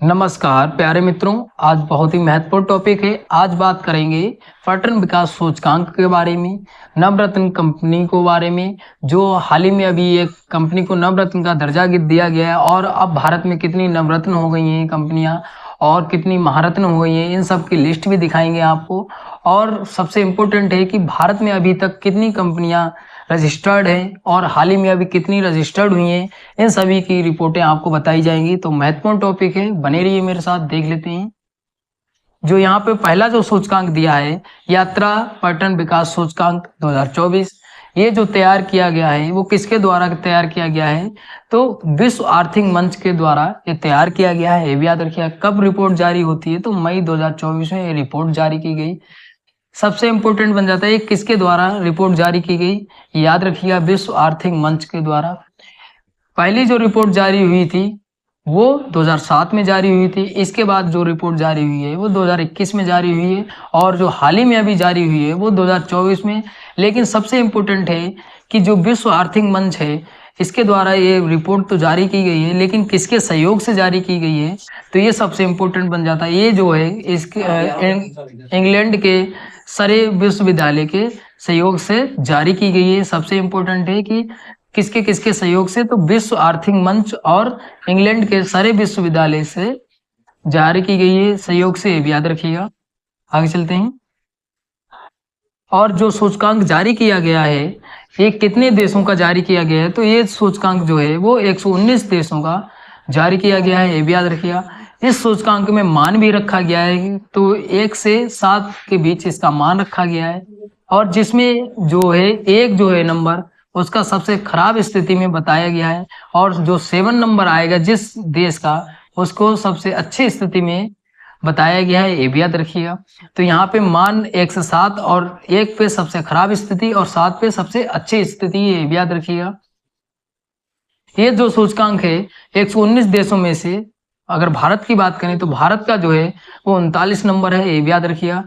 नमस्कार प्यारे मित्रों। आज बहुत ही महत्वपूर्ण टॉपिक है। आज बात करेंगे पर्यटन विकास सूचकांक के बारे में, नवरत्न कंपनी को बारे में, जो हाल ही में अभी एक कंपनी को नवरत्न का दर्जा दिया गया है और अब भारत में कितनी नवरत्न हो गई हैं कंपनियां और कितनी महारत्न हो गई हैं, इन सब की लिस्ट भी दिखाएंगे आपको। और सबसे इम्पोर्टेंट है कि भारत में अभी तक कितनी कंपनियां रजिस्टर्ड हैं और हाल ही में अभी कितनी रजिस्टर्ड हुई हैं, इन सभी की रिपोर्टें आपको बताई जाएंगी। तो महत्वपूर्ण टॉपिक है, बने रहिए मेरे साथ। देख लेते हैं जो यहाँ पे पहला जो सूचकांक दिया है, यात्रा पर्यटन विकास सूचकांक 2024। ये जो तैयार किया गया है वो किसके द्वारा तैयार किया गया है? तो विश्व आर्थिक मंच के द्वारा ये तैयार किया गया है। ये भी याद रखिए। कब रिपोर्ट जारी होती है? तो मई 2024 में ये रिपोर्ट जारी की गई। सबसे इंपॉर्टेंट बन जाता है ये किसके द्वारा रिपोर्ट जारी की गई? याद रखिएगा, विश्व आर्थिक मंच के द्वारा। पहली जो रिपोर्ट जारी हुई थी वो 2007 में जारी हुई थी। इसके बाद जो रिपोर्ट जारी हुई है वो 2021 में जारी हुई है और जो हाल ही में अभी जारी हुई है वो 2024 में। लेकिन सबसे इम्पोर्टेंट है कि जो विश्व आर्थिक मंच है इसके द्वारा ये रिपोर्ट तो जारी की गई है, लेकिन किसके सहयोग से जारी की गई है? तो ये सबसे इम्पोर्टेंट बन जाता है। ये जो है इसके इंग्लैंड के सरे विश्वविद्यालय के सहयोग से जारी की गई है। सबसे इम्पोर्टेंट है कि किसके किसके सहयोग से? तो विश्व आर्थिक मंच और इंग्लैंड के सारे विश्वविद्यालय से जारी की गई है सहयोग से। ये भी याद रखिएगा। आगे चलते हैं। और जो सूचकांक जारी किया गया है ये कितने देशों का जारी किया गया है? तो ये सूचकांक जो है वो 119 देशों का जारी किया गया है। ये भी याद रखिएगा। इस सूचकांक में मान भी रखा गया है, तो 1 से 7 के बीच इसका मान रखा गया है। और जिसमें जो है एक जो है नंबर उसका सबसे खराब स्थिति में बताया गया है, और जो 7 नंबर आएगा जिस देश का, उसको सबसे अच्छी स्थिति में बताया गया है। ये भी याद रखिएगा। तो यहाँ पे मान 1 से 7 और 1 पे सबसे खराब स्थिति और 7 पे सबसे अच्छी स्थिति, ये भी याद रखिएगा। ये जो सूचकांक है 119 देशों में से अगर भारत की बात करें तो भारत का जो है वो 39 नंबर है। ये भी याद रखिएगा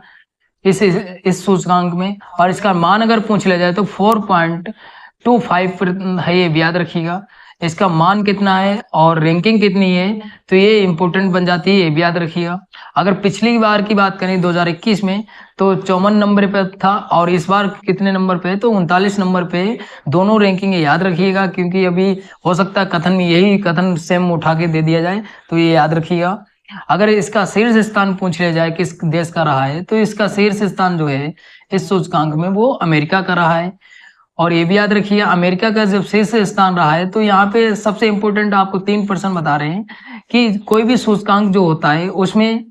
इस सूचकांक में। और इसका मान अगर पूछ लिया जाए तो 4.25 है। ये भी याद रखिएगा। इसका मान कितना है और रैंकिंग कितनी है, तो ये इंपॉर्टेंट बन जाती है। ये भी याद रखिएगा। अगर पिछली बार की बात करें 2021 में तो 54 नंबर पे था और इस बार कितने नंबर पे है? तो 39 नंबर पे। दोनों रैंकिंग याद रखिएगा, क्योंकि अभी हो सकता है कथन में यही कथन सेम उठा के दे दिया जाए, तो ये याद रखिएगा। अगर इसका शीर्ष स्थान पूछ लिया जाए किस देश का रहा है, तो इसका शीर्ष स्थान जो है इस सूचकांक में वो अमेरिका का रहा है। और ये भी याद रखिए, अमेरिका का जब शीर्ष स्थान रहा है तो यहाँ पे सबसे इम्पोर्टेंट आपको 3% बता रहे हैं कि कोई भी सूचकांक जो होता है उसमें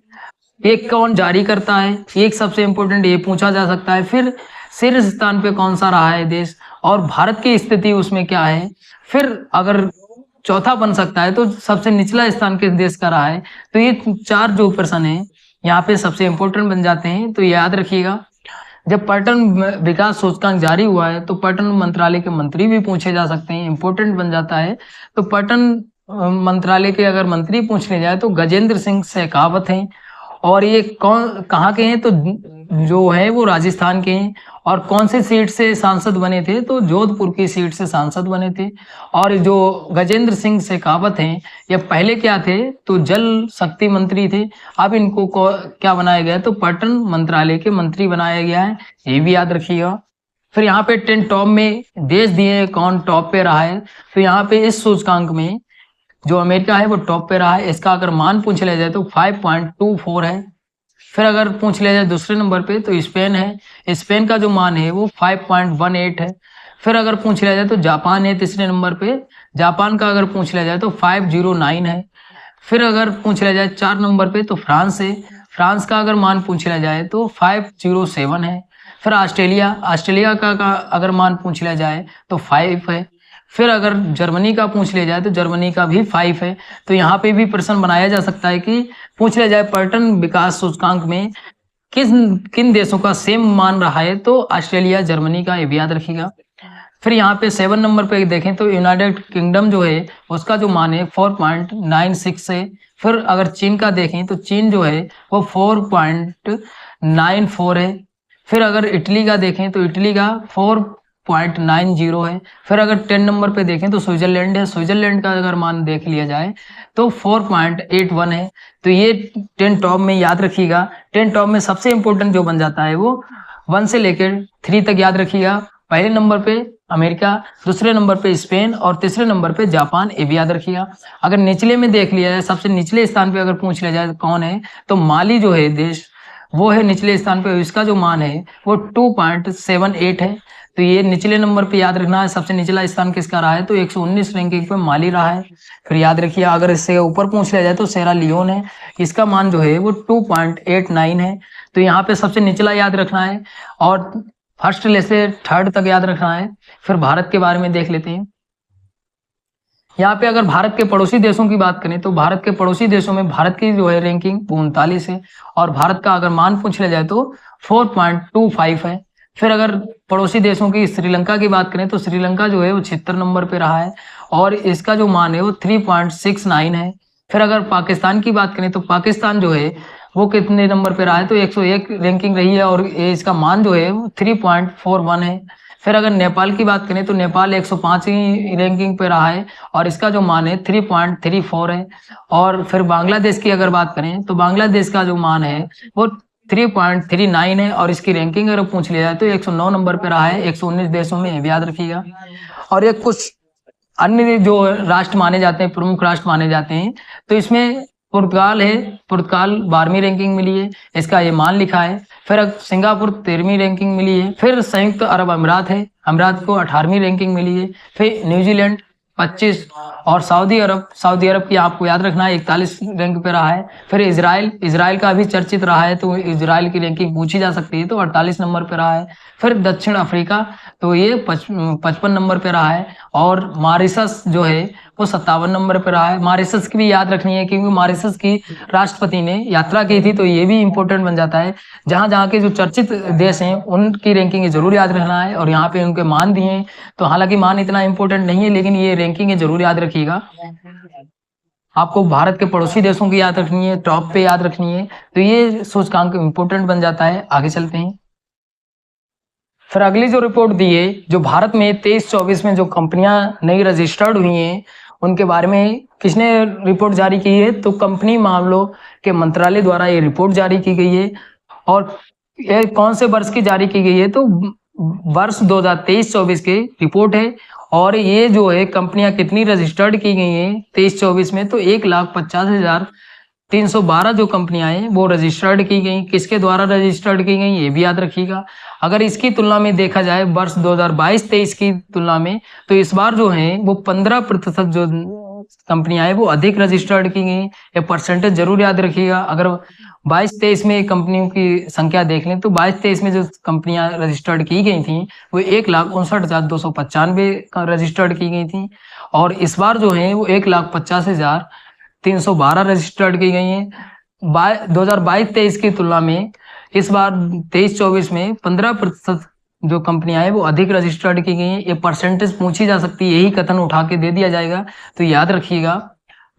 एक कौन जारी करता है, एक सबसे इम्पोर्टेंट ये पूछा जा सकता है। फिर शीर्ष स्थान पे कौन सा रहा है देश और भारत की स्थिति उसमें क्या है। फिर अगर चौथा बन सकता है तो सबसे निचला स्थान किस देश का रहा है। तो ये 4 जो प्रश्न है यहाँ पे सबसे इम्पोर्टेंट बन जाते हैं। तो याद रखिएगा, जब पर्यटन विकास सूचकांक जारी हुआ है तो पर्यटन मंत्रालय के मंत्री भी पूछे जा सकते हैं। इंपॉर्टेंट बन जाता है। तो पर्यटन मंत्रालय के अगर मंत्री पूछने जाए तो गजेंद्र सिंह शेखावत हैं। और ये कौन कहाँ के हैं? तो जो है वो राजस्थान के हैं। और कौन से सीट से सांसद बने थे? तो जोधपुर की सीट से सांसद बने थे। और जो गजेंद्र सिंह शेखावत हैं ये पहले क्या थे? तो जल शक्ति मंत्री थे। अब इनको क्या बनाया गया? तो पर्यटन मंत्रालय के मंत्री बनाया गया है। ये भी याद रखिएगा। फिर यहाँ पे 10 टॉप में देश दिए, कौन टॉप पे रहा है? तो यहाँ पे इस सूचकांक में जो अमेरिका है वो टॉप पे रहा है। इसका अगर मान पूछ लिया जाए तो 5.24 है। फिर अगर पूछ लिया जाए दूसरे नंबर पे तो स्पेन है। स्पेन का जो मान है वो 5.18 है। फिर अगर पूछ लिया जाए तो जापान है तीसरे नंबर पे। जापान का अगर पूछ लिया जाए तो 509 है। फिर अगर पूछ लिया जाए 4 नंबर पे तो फ्रांस है। फ्रांस का अगर मान पूछ लिया जाए तो 507 है। फिर ऑस्ट्रेलिया का अगर मान पूछ लिया जाए तो 5 है। फिर अगर जर्मनी का पूछ लिया जाए तो जर्मनी का भी 5 है। तो यहाँ पे भी प्रश्न बनाया जा सकता है कि पूछ लिया जाए पर्यटन विकास सूचकांक में किन देशों का सेम मान रहा है, तो ऑस्ट्रेलिया जर्मनी का, ये भी याद रखिएगा। फिर यहाँ पे 7 नंबर पे देखें तो यूनाइटेड किंगडम जो है उसका जो मान है 4.96 है। फिर अगर चीन का देखें तो चीन जो है वो 4.94 है। फिर अगर इटली का देखें तो इटली का 4.90 है। फिर अगर 10 नंबर पे देखें तो स्विट्जरलैंड है, स्विट्जरलैंड का अगर मान देख लिया जाए तो 4.81 है। तो ये 10 टॉप में याद रखिएगा। 10 टॉप में सबसे इंपॉर्टेंट जो बन जाता है वो 1 से लेकर 3 तक याद रखिएगा। पहले नंबर पे अमेरिका, दूसरे नंबर पे स्पेन और तीसरे नंबर पे जापान, ये भी याद रखिएगा। अगर निचले में देख लिया जाए, सबसे निचले स्थान पे अगर पूछ लिया जाए कौन है, तो माली जो है देश वो है निचले स्थान पे। इसका जो मान है वो 2.78 है। तो ये निचले नंबर पे याद रखना है। सबसे निचला स्थान किसका रहा है, तो 119 रैंकिंग पे माली रहा है। फिर याद रखिए अगर इससे ऊपर पूछ लिया जाए तो सेरा लियोन है, इसका मान जो है वो 2.89 है। तो यहाँ पे सबसे निचला याद रखना है और फर्स्ट से थर्ड तक याद रखना है। फिर भारत के बारे में देख लेते हैं। यहाँ पे अगर भारत के पड़ोसी देशों की बात करें तो भारत के पड़ोसी देशों में भारत की जो है रैंकिंग 39 है और भारत का अगर मान पूछ लिया जाए तो 4.25 है। फिर अगर पड़ोसी देशों की श्रीलंका की बात करें तो श्रीलंका जो है वो 76 नंबर पे रहा है और इसका जो मान है वो 3.69 है। फिर अगर पाकिस्तान की बात करें तो पाकिस्तान जो है वो कितने नंबर पे रहा है, तो 101 रैंकिंग रही है और इसका मान जो है वो 3.41 है। फिर अगर नेपाल की बात करें तो नेपाल 105 ही रैंकिंग पे रहा है और इसका जो मान है 3.34 है। और फिर बांग्लादेश की अगर बात करें तो बांग्लादेश का जो मान है वो 3.39 है और इसकी रैंकिंग अगर पूछ लिया जाए तो 109 नंबर पे रहा है 119 देशों में, ये भी याद रखिएगा। और ये कुछ अन्य जो राष्ट्र माने जाते हैं, प्रमुख राष्ट्र माने जाते हैं, तो इसमें पुर्तगाल है, पुर्तगाल 12वीं रैंकिंग मिली है, इसका ये मान लिखा है। फिर सिंगापुर 13वीं रैंकिंग मिली है। फिर संयुक्त अरब अमीरात है, अमीरात को 18वीं रैंकिंग मिली है। फिर न्यूजीलैंड 25 और सऊदी अरब की आपको याद रखना है 41 रैंक पे रहा है। फिर इजराइल का भी चर्चित रहा है तो इजराइल की रैंकिंग पूछी जा सकती है, तो 48 नंबर पे रहा है। फिर दक्षिण अफ्रीका तो ये 55 नंबर पे रहा है और मॉरिशस जो है वो 57 नंबर पे रहा है। मॉरिशस की भी याद रखनी है क्योंकि मॉरिशस की राष्ट्रपति ने यात्रा की थी, तो ये भी इंपॉर्टेंट बन जाता है। जहां जहां के जो चर्चित देश हैं उनकी रैंकिंग जरूर याद रखना है और यहाँ पे उनके मान दिए हैं, तो हालांकि मान इतना इंपॉर्टेंट नहीं है लेकिन ये रैंकिंग जरूर याद रखिएगा। आपको भारत के पड़ोसी देशों की याद रखनी है, टॉप पे याद रखनी है, तो ये सूचकांक इंपॉर्टेंट बन जाता है। आगे चलते हैं। फिर अगली जो रिपोर्ट दी है, जो भारत में 23-24 में जो कंपनियां नई रजिस्टर्ड हुई हैं उनके बारे में किसने रिपोर्ट जारी की है, तो कंपनी मामलों के मंत्रालय द्वारा ये रिपोर्ट जारी की गई है। और ये कौन से वर्ष की जारी की गई है, तो वर्ष 2023-24 की रिपोर्ट है। और ये जो है कंपनियां कितनी रजिस्टर्ड की गई हैं 23-24 में, तो 1,50,312 जो कंपनियां हैं वो रजिस्टर्ड की गई। किसके द्वारा रजिस्टर्ड की गई ये भी याद रखिएगा। अगर इसकी तुलना में देखा जाए वर्ष 2022-23 की तुलना में, तो इस बार जो है वो 15% जो कंपनियां हैं वो अधिक रजिस्टर्ड की गई। ये परसेंटेज जरूर याद रखिएगा। अगर 22-23 में कंपनियों की संख्या देख लें तो 22-23 में जो कंपनियां रजिस्टर्ड की गई थी वो 1,59,295 रजिस्टर्ड की गई थी और इस बार जो है वो 1,50,312 रजिस्टर्ड की गई हैं। 2022-23 की तुलना में इस बार 23-24 में 15% जो कंपनियां हैं वो अधिक रजिस्टर्ड की गई हैं। ये परसेंटेज पूछी जा सकती है, यही कथन उठा के दे दिया जाएगा, तो याद रखिएगा।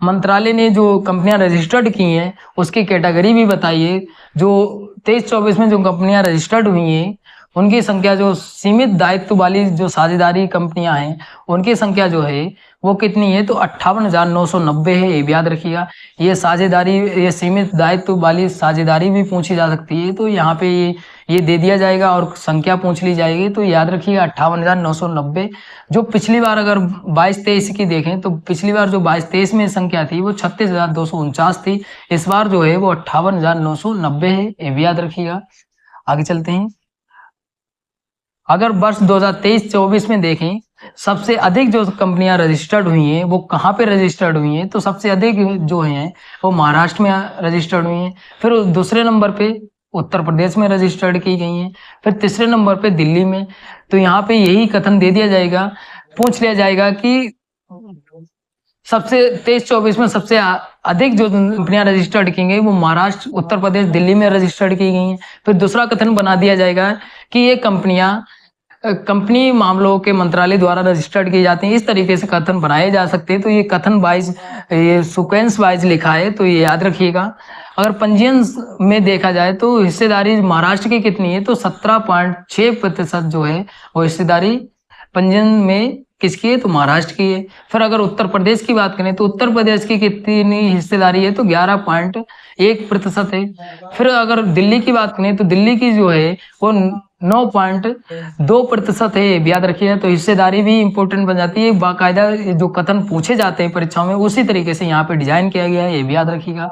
मंत्रालय ने जो कंपनियां रजिस्टर्ड की हैं उसकी कैटेगरी भी बताइए। जो 23-24 में जो कंपनियां रजिस्टर्ड हुई हैं उनकी संख्या, जो सीमित दायित्व वाली जो साझेदारी कंपनियां हैं उनकी संख्या जो है वो कितनी है, तो 58,990 है, ये भी याद रखिएगा। ये साझेदारी, ये सीमित दायित्व वाली साझेदारी भी पूछी जा सकती है, तो यहाँ पे ये दे दिया जाएगा और संख्या पूछ ली जाएगी, तो याद रखिएगा 58,990। जो पिछली बार अगर 22-23 की देखें तो पिछली बार जो 22-23 में संख्या थी वो 36,249 थी, इस बार जो है वो 58,990 है, ये भी याद रखिएगा। आगे चलते हैं। अगर वर्ष 2023-24 में देखें सबसे अधिक जो कंपनियां रजिस्टर्ड हुई हैं वो कहाँ पे रजिस्टर्ड हुई हैं, तो सबसे अधिक जो हैं वो महाराष्ट्र में रजिस्टर्ड हुई हैं। फिर दूसरे नंबर पे उत्तर प्रदेश में रजिस्टर्ड की गई हैं। फिर तीसरे नंबर पे दिल्ली में। तो यहाँ पे यही कथन दे दिया जाएगा, पूछ लिया जाएगा कि सबसे 23-24 में सबसे अधिक जो कंपनियां रजिस्टर्ड की गई वो महाराष्ट्र, उत्तर प्रदेश, दिल्ली में रजिस्टर्ड की गई हैं। फिर दूसरा कथन बना दिया जाएगा कि ये कंपनियां कंपनी मामलों के मंत्रालय द्वारा रजिस्टर्ड की जाती हैं। इस तरीके से कथन बनाए जा सकते हैं, तो ये कथन वाइज, ये सीक्वेंस वाइज लिखा है, तो ये याद रखिएगा। अगर पंजीयन में देखा जाए तो हिस्सेदारी महाराष्ट्र की कितनी है, तो 17.6% जो है वो हिस्सेदारी पंजीयन में किसकी है, तो महाराष्ट्र की है। फिर अगर उत्तर प्रदेश की बात करें तो उत्तर प्रदेश की कितनी हिस्सेदारी है, तो 11.1% है। फिर अगर दिल्ली की बात करें तो दिल्ली की जो है वो 9.2% है, ये भी याद रखिए। तो हिस्सेदारी भी इंपॉर्टेंट बन जाती है, बाकायदा जो कथन पूछे जाते हैं परीक्षाओं में उसी तरीके से यहाँ पे डिजाइन किया गया है, ये भी याद रखिएगा।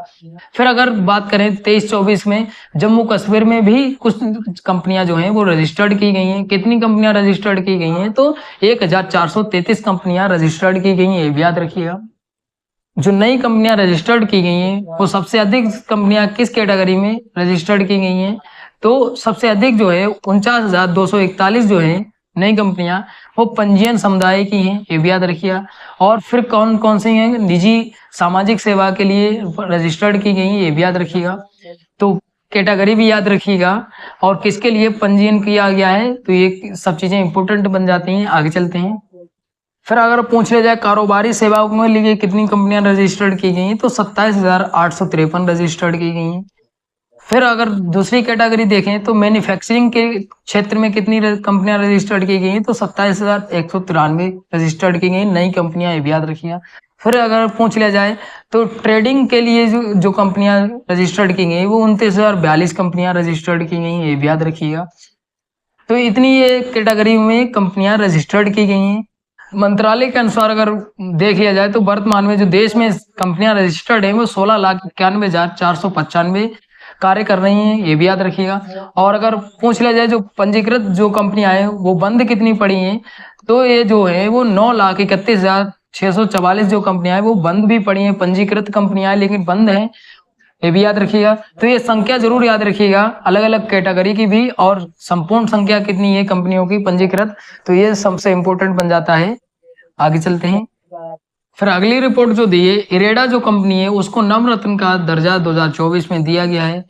फिर अगर बात करें 23-24 में जम्मू कश्मीर में भी कुछ कंपनियां जो हैं वो रजिस्टर्ड की गई हैं। कितनी कंपनियां रजिस्टर्ड की गई हैं, तो 1433 कंपनियां रजिस्टर्ड की गई हैं, ये भी याद रखिएगा। जो नई कंपनियां रजिस्टर्ड की गई हैं वो सबसे अधिक कंपनियां किस कैटेगरी में रजिस्टर्ड की गई हैं, तो सबसे अधिक जो है 49,241 जो है नई कंपनियां वो पंजीयन समुदाय की हैं, ये भी याद रखिएगा। और फिर कौन कौन सी हैं, निजी सामाजिक सेवा के लिए रजिस्टर्ड की गई हैं, ये भी याद रखिएगा। तो कैटेगरी भी याद रखिएगा और किसके लिए पंजीयन किया गया है, तो ये सब चीजें इंपॉर्टेंट बन जाती हैं। आगे चलते हैं। फिर अगर पूछ लिया जाए कारोबारी सेवाओं में लिए कितनी कंपनियां रजिस्टर्ड की गई हैं, तो 27,853 रजिस्टर्ड की गई हैं। फिर अगर दूसरी कैटेगरी देखें तो मैन्युफैक्चरिंग के क्षेत्र में कितनी कंपनियां रजिस्टर्ड की गई हैं, तो 27,193 रजिस्टर्ड की गई नई कंपनियां, ये भी याद रखिएगा। फिर अगर पूछ लिया जाए तो ट्रेडिंग के लिए जो कंपनियां रजिस्टर्ड की गई वो 29,042 कंपनियां रजिस्टर्ड की गई, ये भी याद रखिएगा। तो इतनी ये कैटेगरी में कंपनियां रजिस्टर्ड की गई हैं। मंत्रालय के अनुसार अगर देख लिया जाए तो वर्तमान में जो देश में कंपनियां रजिस्टर्ड हैं वो 16,91,495 कार्य कर रही हैं, ये भी याद रखिएगा। और अगर पूछ लिया जाए जो पंजीकृत जो कंपनियां हैं वो बंद कितनी पड़ी हैं, तो ये जो है वो 9,31,644 जो कंपनियां हैं वो बंद भी पड़ी हैं। पंजीकृत कंपनियां हैं लेकिन बंद हैं, ये भी याद रखिएगा। तो ये संख्या जरूर याद रखिएगा अलग अलग कैटेगरी की भी, और संपूर्ण संख्या कितनी है कंपनियों की पंजीकृत, तो ये सबसे इंपॉर्टेंट बन जाता है। आगे चलते हैं। फिर अगली रिपोर्ट जो दी है, इरेडा जो कंपनी है उसको नवरत्न का दर्जा 2024 में दिया गया है,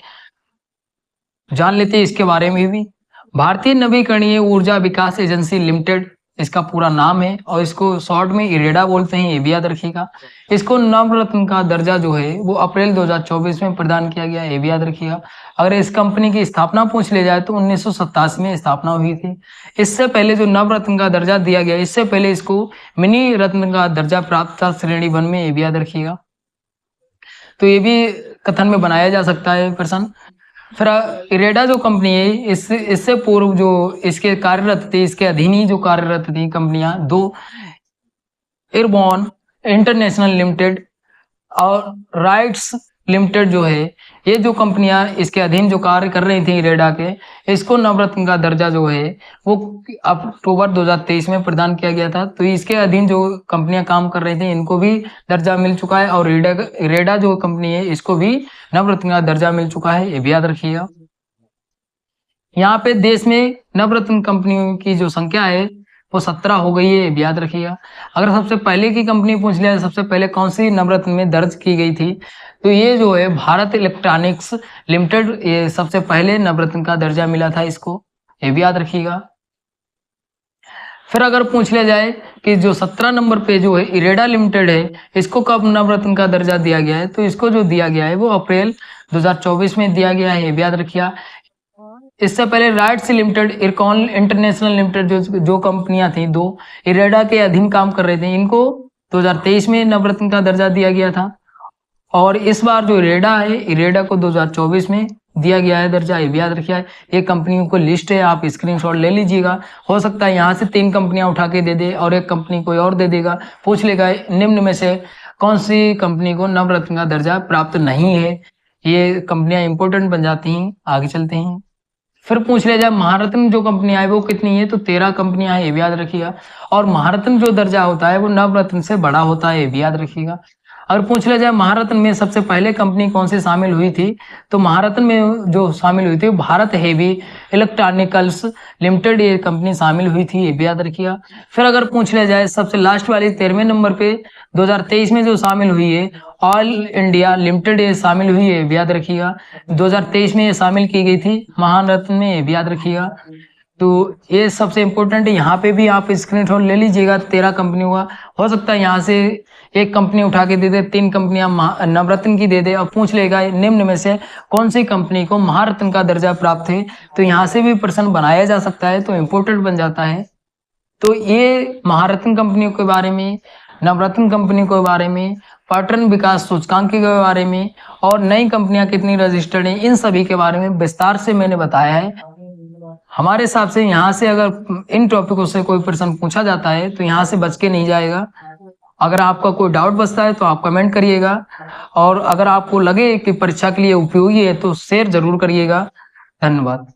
जान लेते हैं इसके बारे में भी। भारतीय नवीकरणीय ऊर्जा विकास एजेंसी लिमिटेड इसका पूरा नाम है और इसको शॉर्ट में इरेडा बोलते हैं, ये भी याद रखिएगा। इसको नवरत्न का दर्जा जो है वो अप्रैल 2024 में प्रदान किया गया, ये भी याद रखिएगा। अगर इस कंपनी की स्थापना पूछ ले जाए तो 1987 में स्थापना हुई थी। इससे पहले जो नवरत्न का दर्जा दिया गया, इससे पहले इसको मिनी रत्न का दर्जा प्राप्त था श्रेणी 1 में, ये भी याद रखिएगा। तो ये भी कथन में बनाया जा सकता है प्रश्न। फिर इरेडा जो कंपनी है इससे पूर्व जो इसके कार्यरत थे, इसके अधीन ही जो कार्यरत थी कंपनियां दो, एयरबॉर्न इंटरनेशनल लिमिटेड और राइट्स लिमिटेड जो है, ये जो कंपनियां इसके अधीन जो कार्य कर रही थी इरेडा के, इसको नवरत्न का दर्जा जो है वो अक्टूबर 2023 में प्रदान किया गया था। तो इसके अधीन जो कंपनियां काम कर रही थी इनको भी दर्जा मिल चुका है और इरेडा जो कंपनी है इसको भी नवरत्न का दर्जा मिल चुका है, ये भी याद रखिएगा। यहाँ पे देश में नवरत्न कंपनियों की जो संख्या है वो 17 हो गई है, ये भी याद रखिएगा। अगर सबसे पहले की कंपनी पूछ लिया सबसे पहले कौन सी नवरत्न में दर्ज की गई थी, तो ये जो है भारत इलेक्ट्रॉनिक्स लिमिटेड, ये सबसे पहले नवरत्न का दर्जा मिला था इसको, ये भी याद रखिएगा। फिर अगर पूछ लिया जाए कि जो 17 नंबर पे जो है इरेडा लिमिटेड है, इसको कब नवरत्न का दर्जा दिया गया है, तो इसको जो दिया गया है वो अप्रैल 2024 में दिया गया है, ये भी याद रखिएगा। इससे पहले rights limited, IRCON international limited जो कंपनियां थी दो इरेडा के अधीन काम कर रहे थे, इनको 2023 में नवरत्न का दर्जा दिया गया था। और इस बार जो इरेडा है, इरेडा को 2024 में दिया गया है दर्जा, ये भी याद रखिए। ये कंपनियों को लिस्ट है, आप स्क्रीनशॉट ले लीजिएगा। हो सकता है यहाँ से 3 कंपनियां उठा के दे दे और एक कंपनी कोई और दे देगा। पूछ लेगा निम्न में से कौन सी कंपनी को नवरत्न का दर्जा प्राप्त नहीं है, ये कंपनियां इंपोर्टेंट बन जाती हैं। आगे चलते हैं। फिर पूछ लिया जाए महारत्न जो कंपनियां है वो कितनी है, तो 13 कंपनियां हैं, ये भी याद रखिएगा। और महारत्न जो दर्जा होता है वो नवरत्न से बड़ा होता है, ये भी याद रखिएगा। अगर पूछ लिया जाए महारत्न में सबसे पहले कंपनी कौन सी शामिल हुई थी, तो महारत्न में जो शामिल हुई थी भारत हेवी इलेक्ट्रॉनिकल्स लिमिटेड, ये कंपनी शामिल हुई थी, ये भी याद रखिएगा। फिर अगर पूछ लिया जाए सबसे लास्ट वाली 13वें नंबर पे 2023 में जो शामिल हुई है ऑल इंडिया लिमिटेड, ये शामिल हुई है, भी याद रखिएगा। 2023 में ये शामिल की गई थी महारत्न में, ये भी याद रखिएगा। तो ये सबसे इम्पोर्टेंट है, यहाँ पे भी आप स्क्रीनशॉट ले लीजिएगा 13 कंपनियों का। हो सकता है यहाँ से एक कंपनी उठा के दे दे, 3 कंपनियां नवरत्न की दे दे और पूछ लेगा निम्न में से कौन सी कंपनी को महारत्न का दर्जा प्राप्त है, तो यहाँ से भी प्रश्न बनाया जा सकता है, तो इम्पोर्टेंट बन जाता है। तो ये महारत्न कंपनियों के बारे में, नवरत्न कंपनी के बारे में, पैटर्न विकास सूचकांक के बारे में और नई कंपनियां कितनी रजिस्टर्ड हैं, इन सभी के बारे में विस्तार से मैंने बताया है। हमारे हिसाब से यहाँ से अगर इन टॉपिकों से कोई प्रश्न पूछा जाता है तो यहाँ से बच के नहीं जाएगा। अगर आपका कोई डाउट बचता है तो आप कमेंट करिएगा, और अगर आपको लगे कि परीक्षा के लिए उपयोगी है तो शेयर जरूर करिएगा। धन्यवाद।